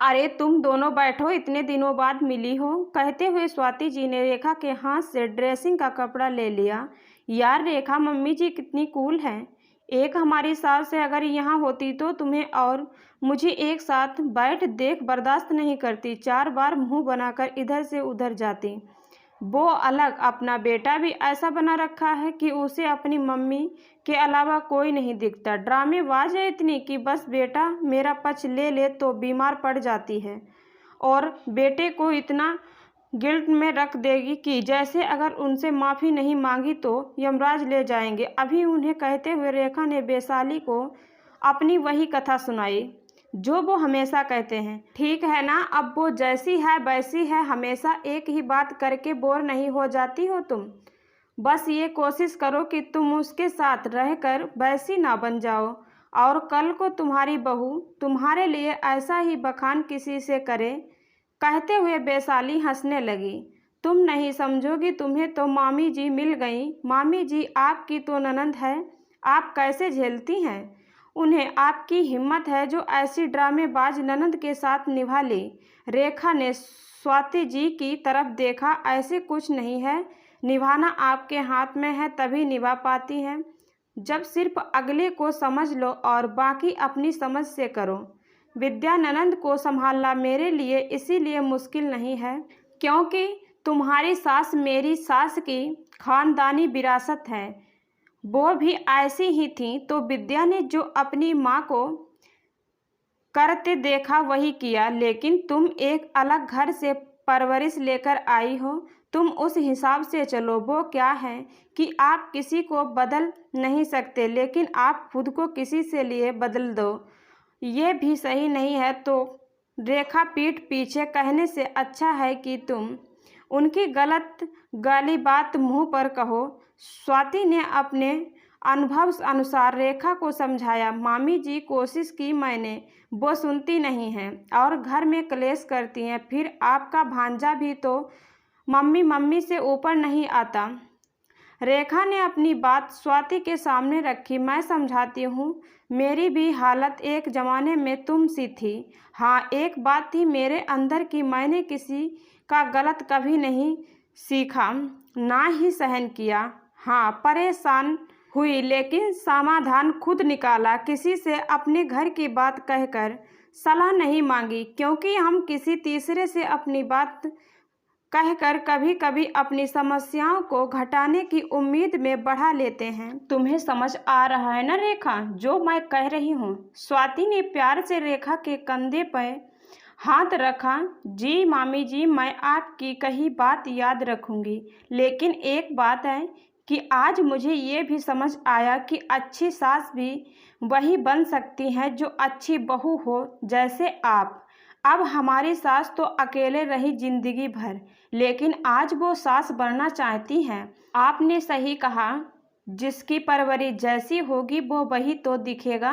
अरे तुम दोनों बैठो, इतने दिनों बाद मिली हो। कहते हुए स्वाति जी ने रेखा के हाथ से ड्रेसिंग का कपड़ा ले लिया। यार रेखा, मम्मी जी कितनी कूल हैं। एक हमारी सास से अगर यहाँ होती तो तुम्हें और मुझे एक साथ बैठ देख बर्दाश्त नहीं करती, 4 बार मुंह बनाकर इधर से उधर जाती। वो अलग, अपना बेटा भी ऐसा बना रखा है कि उसे अपनी मम्मी के अलावा कोई नहीं दिखता। ड्रामेबाज है इतनी कि बस बेटा मेरा पक्ष ले ले तो बीमार पड़ जाती है और बेटे को इतना गिल्ट में रख देगी कि जैसे अगर उनसे माफ़ी नहीं मांगी तो यमराज ले जाएंगे। अभी उन्हें कहते हुए रेखा ने वैशाली को अपनी वही कथा सुनाई जो वो हमेशा कहते हैं। ठीक है ना, अब वो जैसी है वैसी है, हमेशा एक ही बात करके बोर नहीं हो जाती हो तुम। बस ये कोशिश करो कि तुम उसके साथ रहकर वैसी ना बन जाओ और कल को तुम्हारी बहू तुम्हारे लिए ऐसा ही बखान किसी से करे। कहते हुए वैशाली हंसने लगी। तुम नहीं समझोगी, तुम्हें तो मामी जी मिल गई। मामी जी आपकी तो ननद है, आप कैसे झेलती हैं उन्हें? आपकी हिम्मत है जो ऐसी ड्रामेबाज ननद के साथ निभा ली। रेखा ने स्वाति जी की तरफ देखा। ऐसे कुछ नहीं है, निभाना आपके हाथ में है, तभी निभा पाती हैं। जब सिर्फ अगले को समझ लो और बाकी अपनी समझ से करो। विद्या ननद को संभालना मेरे लिए इसीलिए मुश्किल नहीं है क्योंकि तुम्हारी सास मेरी सास की खानदानी विरासत है। वो भी ऐसी ही थी। तो विद्या ने जो अपनी माँ को करते देखा वही किया, लेकिन तुम एक अलग घर से परवरिश लेकर आई हो, तुम उस हिसाब से चलो। वो क्या है कि आप किसी को बदल नहीं सकते, लेकिन आप खुद को किसी से लिए बदल दो, ये भी सही नहीं है। तो रेखा पीठ पीछे कहने से अच्छा है कि तुम उनकी गलत गाली बात मुंह पर कहो। स्वाति ने अपने अनुभव अनुसार रेखा को समझाया। मामी जी कोशिश की मैंने, वो सुनती नहीं हैं और घर में क्लेश करती हैं। फिर आपका भांजा भी तो मम्मी मम्मी से ऊपर नहीं आता। रेखा ने अपनी बात स्वाति के सामने रखी। मैं समझाती हूँ, मेरी भी हालत एक ज़माने में तुम सी थी। हाँ, एक बात थी मेरे अंदर की, मैंने किसी का गलत कभी नहीं सीखा, ना ही सहन किया। हाँ, परेशान हुई लेकिन समाधान खुद निकाला। किसी से अपने घर की बात कहकर सलाह नहीं मांगी क्योंकि हम किसी तीसरे से अपनी बात कहकर कभी कभी अपनी समस्याओं को घटाने की उम्मीद में बढ़ा लेते हैं। तुम्हें समझ आ रहा है ना रेखा जो मैं कह रही हूँ? स्वाति ने प्यार से रेखा के कंधे पर हाथ रखा। जी मामी जी, मैं आपकी कही बात याद रखूंगी, लेकिन एक बात है कि आज मुझे ये भी समझ आया कि अच्छी सास भी वही बन सकती हैं जो अच्छी बहू हो, जैसे आप। अब हमारी सास तो अकेले रही जिंदगी भर, लेकिन आज वो सास बनना चाहती हैं। आपने सही कहा, जिसकी परवरिश जैसी होगी वो वही तो दिखेगा।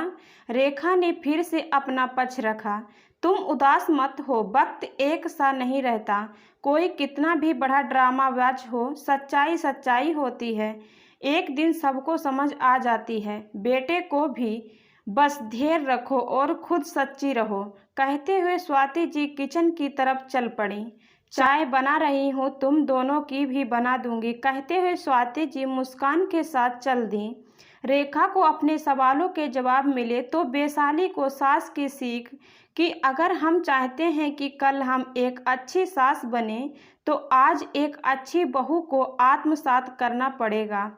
रेखा ने फिर से अपना पक्ष रखा। तुम उदास मत हो, वक्त एक सा नहीं रहता। कोई कितना भी बड़ा ड्रामाबाज हो, सच्चाई सच्चाई होती है। एक दिन सबको समझ आ जाती है। बेटे को भी बस धैर्य रखो और खुद सच्ची रहो। कहते हुए स्वाति जी किचन की तरफ चल पड़ी। चाय बना रही हूँ, तुम दोनों की भी बना दूंगी। कहते हुए स्वाति जी मुस्कान के साथ चल दी। रेखा को अपने सवालों के जवाब मिले तो वैशाली को सास की सीख कि अगर हम चाहते हैं कि कल हम एक अच्छी सास बने तो आज एक अच्छी बहू को आत्मसात करना पड़ेगा।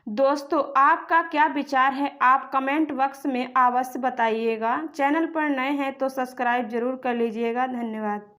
दोस्तों, आपका क्या विचार है? आप कमेंट बॉक्स में अवश्य बताइएगा। चैनल पर नए हैं तो सब्सक्राइब जरूर कर लीजिएगा। धन्यवाद।